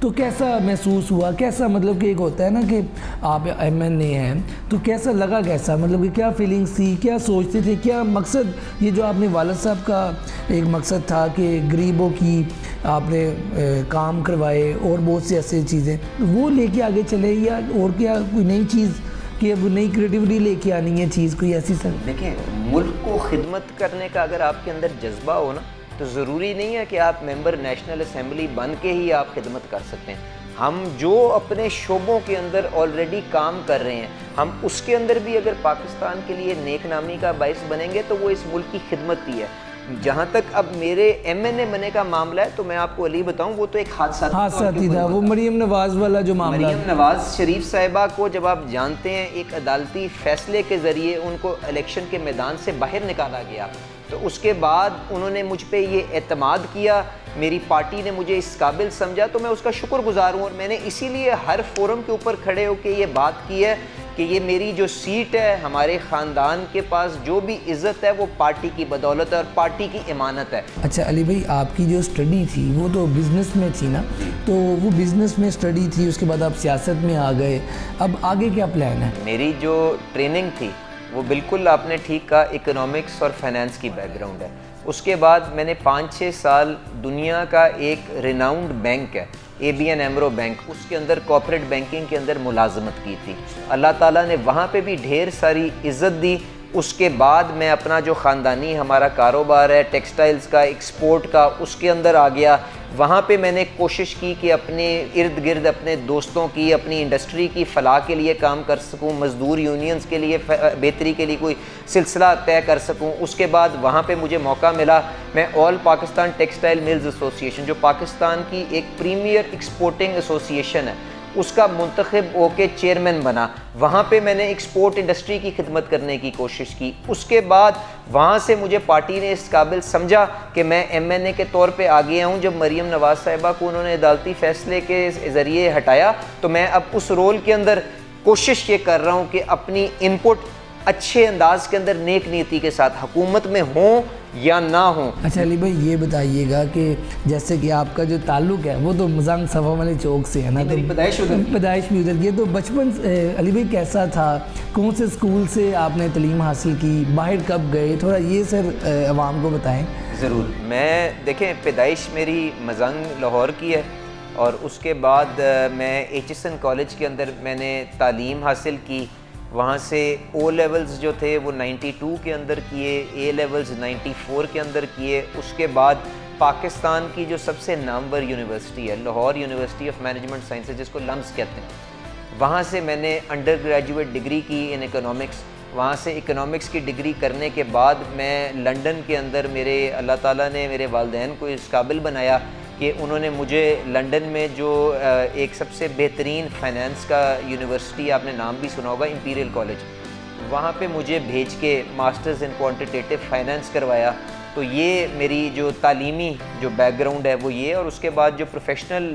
تو کیسا محسوس ہوا, کیسا مطلب کہ ایک ہوتا ہے نا کہ آپ MNA ہیں تو کیسا لگا, کیسا مطلب کہ کیا فیلنگس تھی, کیا سوچتے تھے, کیا مقصد یہ جو آپ نے والد صاحب کا ایک مقصد تھا کہ غریبوں کی آپ نے کام کروائے اور بہت سی ایسی چیزیں, وہ لے کے آگے چلے یا اور کیا کوئی نئی چیز کہ اب نئی کریٹیوٹی لے کے آنی ہے چیز کوئی ایسی سر؟ دیکھیں, ملک کو خدمت کرنے کا اگر آپ کے اندر جذبہ ہو نا تو ضروری نہیں ہے کہ آپ ممبر نیشنل اسمبلی بن کے ہی آپ خدمت کر سکتے ہیں. ہم جو اپنے شعبوں کے اندر آلریڈی کام کر رہے ہیں, ہم اس کے اندر بھی اگر پاکستان کے لیے نیک نامی کا باعث بنیں گے تو وہ اس ملک کی خدمت ہی ہے. جہاں تک اب میرے MNA بننے کا معاملہ ہے تو میں آپ کو علی بتاؤں, وہ تو ایک حادثاتی تھا, وہ مریم نواز والا جو معاملہ. مریم نواز شریف صاحبہ کو جب آپ جانتے ہیں ایک عدالتی فیصلے کے ذریعے ان کو الیکشن کے میدان سے باہر نکالا گیا, تو اس کے بعد انہوں نے مجھ پہ یہ اعتماد کیا, میری پارٹی نے مجھے اس قابل سمجھا, تو میں اس کا شکر گزار ہوں. اور میں نے اسی لیے ہر فورم کے اوپر کھڑے ہو کے یہ بات کی ہے کہ یہ میری جو سیٹ ہے, ہمارے خاندان کے پاس جو بھی عزت ہے وہ پارٹی کی بدولت ہے اور پارٹی کی امانت ہے. اچھا علی بھائی, آپ کی جو اسٹڈی تھی وہ تو بزنس میں تھی نا, تو وہ بزنس میں اسٹڈی تھی, اس کے بعد آپ سیاست میں آ گئے, اب آگے کیا پلان ہے؟ میری جو ٹریننگ تھی وہ بالکل آپ نے ٹھیک کہا, اکنامکس اور فائنانس کی بیک گراؤنڈ ہے. اس کے بعد میں نے 5-6 سال دنیا کا ایک ریناؤنڈ بینک ہے ABN AMRO بینک, اس کے اندر کارپوریٹ بینکنگ کے اندر ملازمت کی تھی. اللہ تعالیٰ نے وہاں پہ بھی ڈھیر ساری عزت دی. اس کے بعد میں اپنا جو خاندانی ہمارا کاروبار ہے ٹیکسٹائلز کا, ایکسپورٹ کا, اس کے اندر آ گیا. وہاں پہ میں نے کوشش کی کہ اپنے ارد گرد اپنے دوستوں کی, اپنی انڈسٹری کی فلاح کے لیے کام کر سکوں, مزدور یونینز کے لیے بہتری کے لیے کوئی سلسلہ طے کر سکوں. اس کے بعد وہاں پہ مجھے موقع ملا, میں آل پاکستان ٹیکسٹائل ملز ایسوسیشن جو پاکستان کی ایک پریمیئر ایکسپورٹنگ ایسوسیشن ہے اس کا منتخب ہو کے چیئرمین بنا. وہاں پہ میں نے ایکسپورٹ انڈسٹری کی خدمت کرنے کی کوشش کی. اس کے بعد وہاں سے مجھے پارٹی نے اس قابل سمجھا کہ میں MNA کے طور پہ آ گیا ہوں. جب مریم نواز صاحبہ کو انہوں نے عدالتی فیصلے کے ذریعے ہٹایا تو میں اب اس رول کے اندر کوشش یہ کر رہا ہوں کہ اپنی ان پٹ اچھے انداز کے اندر نیک نیتی کے ساتھ حکومت میں ہوں یا نہ ہوں. اچھا علی بھائی, یہ بتائیے گا کہ جیسے کہ آپ کا جو تعلق ہے وہ تو مزانگ صفا والے چوک سے ہے نا, تو پیدائش بھی ادھر کی, تو بچپن علی بھائی کیسا تھا, کون سے اسکول سے آپ نے تعلیم حاصل کی, باہر کب گئے, تھوڑا یہ سر عوام کو بتائیں. ضرور. میں دیکھیں پیدائش میری مزنگ لاہور کی ہے, اور اس کے بعد میں HSN کالج کے اندر میں نے تعلیم حاصل کی. وہاں سے O لیولز جو تھے وہ 92 کے اندر کیے, A لیولز 94 کے اندر کیے. اس کے بعد پاکستان کی جو سب سے نامور یونیورسٹی ہے Lahore university of management sciences, جس کو لمس کہتے ہیں, وہاں سے میں نے انڈر گریجویٹ ڈگری کی ان اکنامکس. وہاں سے اکنامکس کی ڈگری کرنے کے بعد میں لنڈن کے اندر, میرے اللہ تعالیٰ نے میرے والدین کو اس قابل بنایا کہ انہوں نے مجھے لنڈن میں جو ایک سب سے بہترین فائنانس کا یونیورسٹی, آپ نے نام بھی سنا ہوگا, امپیریل کالج, وہاں پہ مجھے بھیج کے ماسٹرز ان کوانٹیٹیو فائنانس کروایا. تو یہ میری جو تعلیمی جو بیک گراؤنڈ ہے وہ یہ. اور اس کے بعد جو پروفیشنل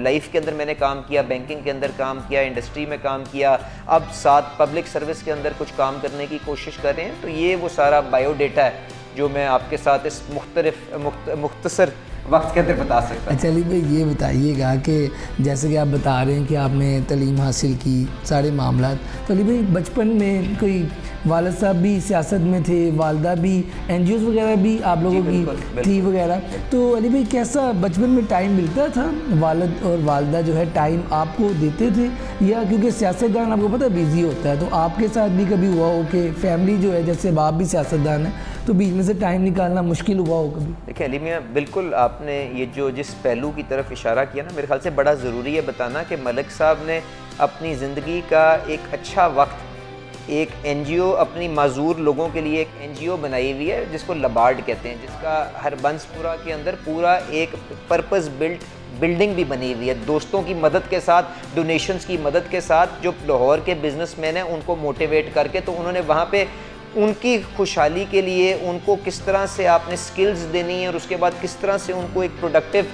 لائف کے اندر میں نے کام کیا, بینکنگ کے اندر کام کیا, انڈسٹری میں کام کیا, اب ساتھ پبلک سروس کے اندر کچھ کام کرنے کی کوشش کر رہے ہیں. تو یہ وہ سارا بائیو ڈیٹا ہے جو میں آپ کے ساتھ اس مختصر وقت کے اندر بتا سکتا ہوں. اچھا علی بھائی, یہ بتائیے گا کہ جیسے کہ آپ بتا رہے ہیں کہ آپ نے تعلیم حاصل کی, سارے معاملات, تو علی بھائی بچپن میں کوئی والد صاحب بھی سیاست میں تھے, والدہ بھی NGOs وغیرہ بھی آپ لوگوں کی تھی وغیرہ, تو علی بھائی کیسا بچپن میں ٹائم ملتا تھا, والد اور والدہ جو ہے ٹائم آپ کو دیتے تھے, یا کیونکہ سیاستدان آپ کو پتہ بیزی ہوتا ہے, تو آپ کے ساتھ بھی کبھی ہوا ہو کہ فیملی جو ہے, جیسے باپ بھی سیاستدان ہے, تو بیچ میں سے ٹائم نکالنا مشکل ہوا ہو کبھی؟ دیکھیں علی میاں, بالکل آپ نے یہ جو جس پہلو کی طرف اشارہ کیا نا, میرے خیال سے بڑا ضروری ہے بتانا کہ ملک صاحب نے اپنی زندگی کا ایک اچھا وقت ایک NGO اپنی معذور لوگوں کے لیے ایک NGO بنائی ہوئی ہے جس کو لبارڈ کہتے ہیں, جس کا ہر بنسپورہ کے اندر پورا ایک پرپز بلڈنگ بھی بنی ہوئی ہے, دوستوں کی مدد کے ساتھ, ڈونیشنز کی مدد کے ساتھ. جو لاہور کے بزنس مین ہیں ان کو موٹیویٹ کر کے, تو انہوں نے وہاں پہ ان کی خوشحالی کے لیے ان کو کس طرح سے آپ نے سکلز دینی ہے اور اس کے بعد کس طرح سے ان کو ایک پروڈکٹیو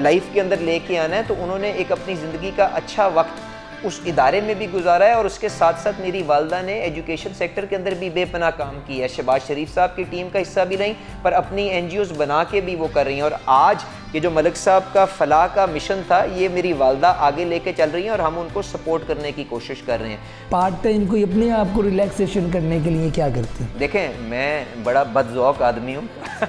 لائف کے اندر لے کے آنا ہے, تو انہوں نے ایک اپنی زندگی کا اچھا وقت اس ادارے میں بھی گزارا ہے اور اس کے ساتھ ساتھ میری والدہ نے ایجوکیشن سیکٹر کے اندر بھی بے پناہ کام کیا ہے. شہباز شریف صاحب کی ٹیم کا حصہ بھی رہیں پر اپنی این جی اوز بنا کے بھی وہ کر رہی ہیں. اور آج یہ جو ملک صاحب کا فلاح کا مشن تھا یہ میری والدہ آگے لے کے چل رہی ہیں اور ہم ان کو سپورٹ کرنے کی کوشش کر رہے ہیں. پارٹ ٹائم کوئی اپنے آپ کو ریلیکسیشن کرنے کے لیے کیا کرتے ہیں؟ دیکھیں میں بڑا بد ذوق آدمی ہوں.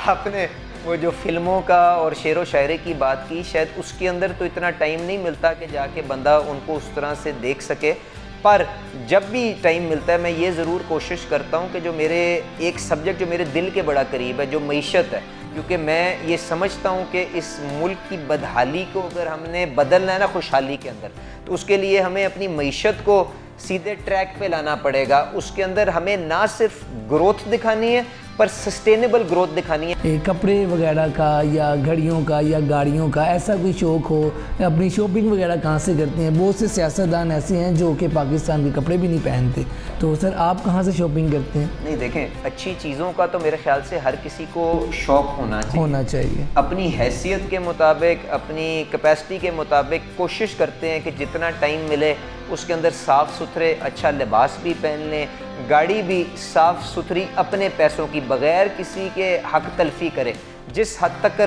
آپ نے وہ جو فلموں کا اور شعر و شاعری کی بات کی, شاید اس کے اندر تو اتنا ٹائم نہیں ملتا کہ جا کے بندہ ان کو اس طرح سے دیکھ سکے, پر جب بھی ٹائم ملتا ہے میں یہ ضرور کوشش کرتا ہوں کہ جو میرے ایک سبجیکٹ جو میرے دل کے بڑا قریب ہے, جو معیشت ہے, کیونکہ میں یہ سمجھتا ہوں کہ اس ملک کی بدحالی کو اگر ہم نے بدلنا ہے نا خوشحالی کے اندر, تو اس کے لیے ہمیں اپنی معیشت کو سیدھے ٹریک پہ لانا پڑے گا. اس کے اندر ہمیں نہ صرف گروتھ دکھانی ہے پر سسٹینیبل گروتھ دکھانی ہے. کپڑے وغیرہ کا یا گھڑیوں کا یا گاڑیوں کا ایسا کوئی شوق ہو, اپنی شاپنگ وغیرہ کہاں سے کرتے ہیں؟ بہت سے سیاستدان ایسے ہیں جو کہ پاکستان کے کپڑے بھی نہیں پہنتے, تو سر آپ کہاں سے شاپنگ کرتے ہیں؟ نہیں دیکھیں, اچھی چیزوں کا تو میرے خیال سے ہر کسی کو شوق ہونا چاہیے. اپنی حیثیت کے مطابق, اپنی کیپیسٹی کے مطابق کوشش کرتے ہیں کہ جتنا ٹائم ملے اس کے اندر صاف ستھرے اچھا لباس بھی پہن لیں, گاڑی بھی صاف ستھری اپنے پیسوں کی بغیر کسی کے حق تلفی کریں. جس حد تک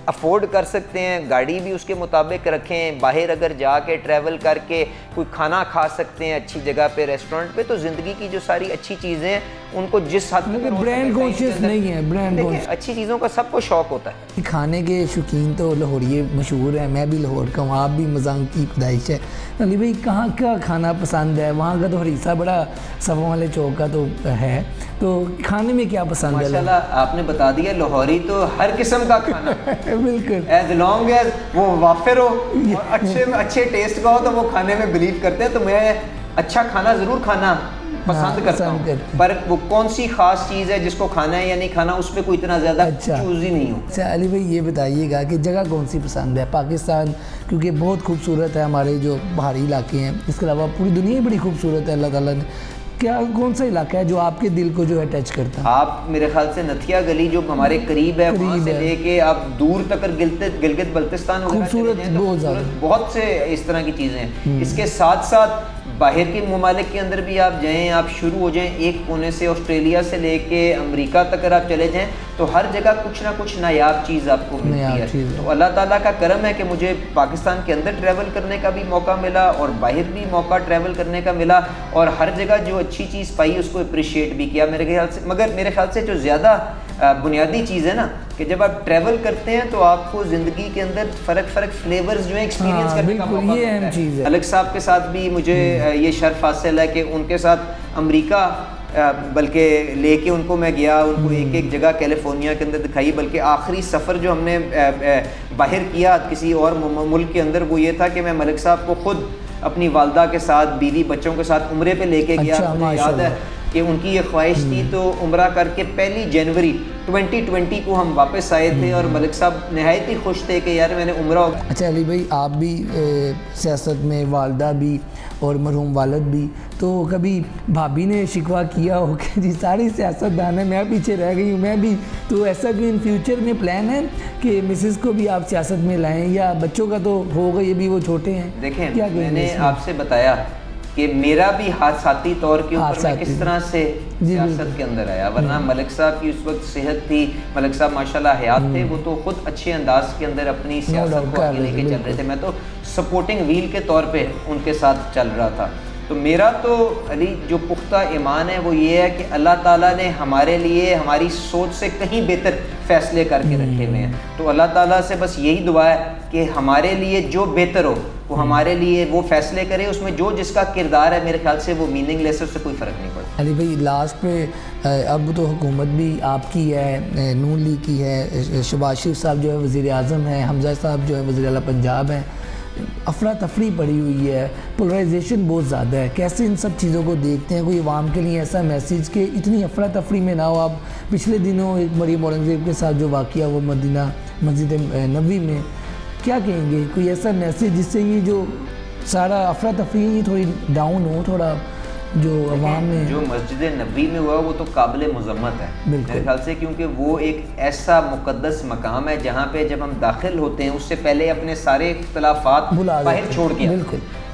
افورڈ کر سکتے ہیں گاڑی بھی اس کے مطابق رکھیں. باہر اگر جا کے ٹریول کر کے کوئی کھانا کھا سکتے ہیں اچھی جگہ پہ, ریسٹورنٹ پہ, تو زندگی کی جو ساری اچھی چیزیں ہیں ان کو جس حد تک برانڈ کانشیس نہیں ہے, برانڈ کانشیس, اچھی چیزوں کا سب کو شوق ہوتا ہے. کھانے کے شوقین تو لاہوریے مشہور ہیں, میں بھی لاہور کا ہوں, آپ بھی مزاح کی پیدائش ہے. علی بھائی کہاں کا کھانا پسند ہے؟ وہاں کا تو ہریسہ بڑا صفوں والے چوک کا تو ہے, تو کھانے میں کیا پسند ہے؟ ماشاءاللہ آپ نے بتا دیا, لاہوری تو ہر قسم کا کھانا بالکل, ایز لانگ ایز وہ وافر ہو اور اچھے ٹیسٹ کا ہو تو وہ کھانے میں بلیو کرتے ہیں. تو میں اچھا کھانا ضرور کھانا پسند کرتا ہوں, پر وہ کون سی خاص چیز ہے جس کو کھانا ہے یا نہیں کھانا اس پہ کوئی اتنا زیادہ چوز ہی نہیں ہوں. اچھا علی بھائی یہ بتائیے گا کہ جگہ کون سی پسند ہے؟ پاکستان کیونکہ بہت خوبصورت ہے, ہمارے جو پہاڑی علاقے ہیں, اس کے علاوہ پوری دنیا ہی بڑی خوبصورت ہے اللہ تعالیٰ نے. کیا کون سا علاقہ ہے جو آپ کے دل کو جو ہے ٹچ کرتا ہے؟ آپ میرے خیال سے نتھیا گلی جو ہمارے قریب ہے, وہاں سے لے کے آپ دور تک گلگت بلتستان خوبصورت, بہت سے اس طرح کی چیزیں ہیں. اس کے ساتھ ساتھ باہر کے ممالک کے اندر بھی آپ جائیں, آپ شروع ہو جائیں ایک کونے سے, آسٹریلیا سے لے کے امریکہ تک اگر آپ چلے جائیں تو ہر جگہ کچھ نہ کچھ نایاب چیز آپ کو ملتی ہے. تو اللہ تعالیٰ کا کرم ہے کہ مجھے پاکستان کے اندر ٹریول کرنے کا بھی موقع ملا اور باہر بھی موقع ٹریول کرنے کا ملا, اور ہر جگہ جو اچھی چیز پائی اس کو اپریشیٹ بھی کیا میرے خیال سے. مگر میرے خیال سے جو زیادہ بنیادی چیز ہے نا کہ جب آپ ٹریول کرتے ہیں تو آپ کو زندگی کے اندر فرق فلیورز جو ہیں ایکسپیرینس کرنے کا موقع ملتا ہے. الگ صاحب کے ساتھ بھی مجھے یہ شرف حاصل ہے کہ ان کے ساتھ امریکہ بلکہ لے کے ان کو میں گیا, ان کو ایک جگہ کیلیفورنیا کے اندر دکھائی. بلکہ آخری سفر جو ہم نے باہر کیا کسی اور ملک کے اندر وہ یہ تھا کہ میں ملک صاحب کو خود اپنی والدہ کے ساتھ, بیوی بچوں کے ساتھ عمرے پہ لے کے گیا. مجھے یاد ہے کہ ان کی یہ خواہش تھی, تو عمرہ کر کے 1 جنوری 2020 کو ہم واپس آئے تھے اور ملک صاحب نہایت ہی خوش تھے کہ یار میں نے عمرہ. اچھا علی بھائی آپ بھی سیاست میں, والدہ بھی اور مرحوم والد بھی, تو کبھی بھابھی نے شکوہ کیا ہو کہ جی ساری سیاستدان ہے, میں پیچھے رہ گئی ہوں, میں بھی, تو ایسا کوئی ان فیوچر میں پلان ہے کہ مسز کو بھی آپ سیاست میں لائیں, یا بچوں کا تو ہوگا یہ بھی وہ چھوٹے ہیں؟ دیکھیں میں نے آپ سے بتایا کہ میرا بھی حادثاتی طور کے اوپر میں کس طرح سے سیاست کے اندر آیا, ورنہ ملک صاحب کی اس وقت صحت تھی, ملک صاحب ماشاءاللہ حیات تھے, وہ تو خود اچھے انداز کے اندر اپنی سیاست کو آگے لے کے چل رہے تھے. میں تو سپورٹنگ ویل کے طور پہ ان کے ساتھ چل رہا تھا. تو میرا تو علی جو پختہ ایمان ہے وہ یہ ہے کہ اللہ تعالیٰ نے ہمارے لیے ہماری سوچ سے کہیں بہتر فیصلے کر کے رکھے ہوئے ہیں. تو اللہ تعالیٰ سے بس یہی دعا ہے کہ ہمارے لیے جو بہتر ہو وہ ہمارے لیے وہ فیصلے کرے, اس میں جو جس کا کردار ہے میرے خیال سے وہ میننگ لیس, اس سے کوئی فرق نہیں پڑتا. علی بھائی لاسٹ پہ اب تو حکومت بھی آپ کی ہے, نون لیگ کی ہے, شہباز شریف صاحب جو ہے وزیر اعظم ہیں, حمزہ صاحب جو ہے وزیر اعلیٰ پنجاب ہیں, افراتفری پڑی ہوئی ہے, پولرائزیشن بہت زیادہ ہے, کیسے ان سب چیزوں کو دیکھتے ہیں؟ کوئی عوام کے لیے ایسا میسیج کہ اتنی افراتفری میں نہ ہو. آپ پچھلے دنوں ایک مریم اورنگزیب کے ساتھ جو واقعہ وہ مدینہ مسجد نبوی میں, کیا کہیں گے کوئی ایسا میسیج جس سے یہ جو سارا افراتفری یہ تھوڑی ڈاؤن ہو, تھوڑا جو عوام میں جو مسجد نبوی میں ہوا وہ تو قابل مذمت ہے میرے خیال سے, کیونکہ وہ ایک ایسا مقدس مقام ہے جہاں پہ جب ہم داخل ہوتے ہیں اس سے پہلے اپنے سارے اختلافات باہر چھوڑ کے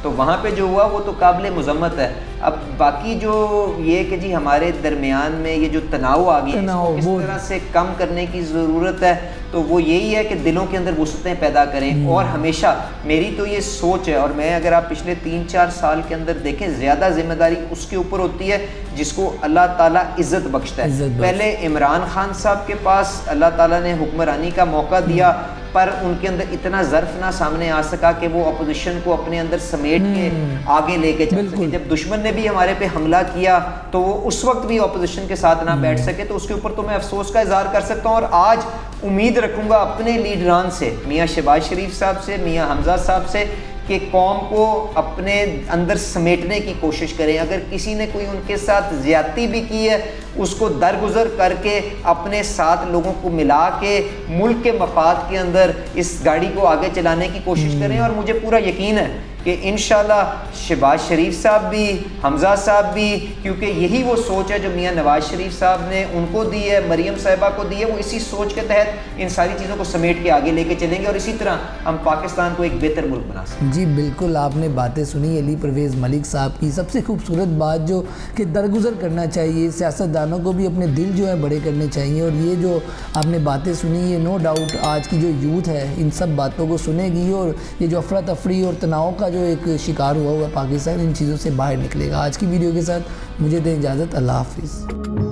تو وہاں پہ جو ہوا وہ تو قابل مذمت ہے. اب باقی جو یہ کہ جی ہمارے درمیان میں یہ جو تناؤ آ گیا ہے اس کو کس طرح سے کم کرنے کی ضرورت ہے, تو وہ یہی ہے کہ دلوں کے اندر وسعتیں پیدا کریں. اور ہمیشہ میری تو یہ سوچ ہے, اور میں اگر آپ پچھلے 3-4 سال کے اندر دیکھیں, زیادہ ذمہ داری اس کے اوپر ہوتی ہے جس کو اللہ تعالیٰ عزت بخشتا ہے. پہلے عمران خان صاحب کے پاس اللہ تعالیٰ نے حکمرانی کا موقع دیا, پر ان کے اندر اتنا ظرف نہ سامنے آ سکا کہ وہ اپوزیشن کو اپنے اندر سمیٹ کے آگے لے کے چل سکے. جب دشمن نے بھی ہمارے پہ حملہ کیا تو وہ اس وقت بھی اپوزیشن کے ساتھ نہ بیٹھ سکے, تو اس کے اوپر تو میں افسوس کا اظہار کر سکتا ہوں. اور آج امید رکھوں گا اپنے لیڈران سے, میاں شہباز شریف صاحب سے, میاں حمزہ صاحب سے, کہ قوم کو اپنے اندر سمیٹنے کی کوشش کریں. اگر کسی نے کوئی ان کے ساتھ زیادتی بھی کی ہے اس کو درگزر کر کے اپنے ساتھ لوگوں کو ملا کے ملک کے مفاد کے اندر اس گاڑی کو آگے چلانے کی کوشش کریں. اور مجھے پورا یقین ہے کہ انشاءاللہ شہباز شریف صاحب بھی, حمزہ صاحب بھی, کیونکہ یہی وہ سوچ ہے جو میاں نواز شریف صاحب نے ان کو دی ہے, مریم صاحبہ کو دی ہے, وہ اسی سوچ کے تحت ان ساری چیزوں کو سمیٹ کے آگے لے کے چلیں گے, اور اسی طرح ہم پاکستان کو ایک بہتر ملک بنا سکیں. جی بالکل, آپ نے باتیں سنی علی پرویز ملک صاحب کی. سب سے خوبصورت بات جو کہ درگزر کرنا چاہیے, سیاستدانوں کو بھی اپنے دل جو ہے بڑے کرنے چاہیے. اور یہ جو آپ نے باتیں سنی, یہ نو ڈاؤٹ آج کی جو یوتھ ہے ان سب باتوں کو سنے گی, اور یہ جو افراتفری اور تناؤ کا جو ایک شکار ہوا پاکستان ان چیزوں سے باہر نکلے گا. آج کی ویڈیو کے ساتھ مجھے دیں اجازت, اللہ حافظ.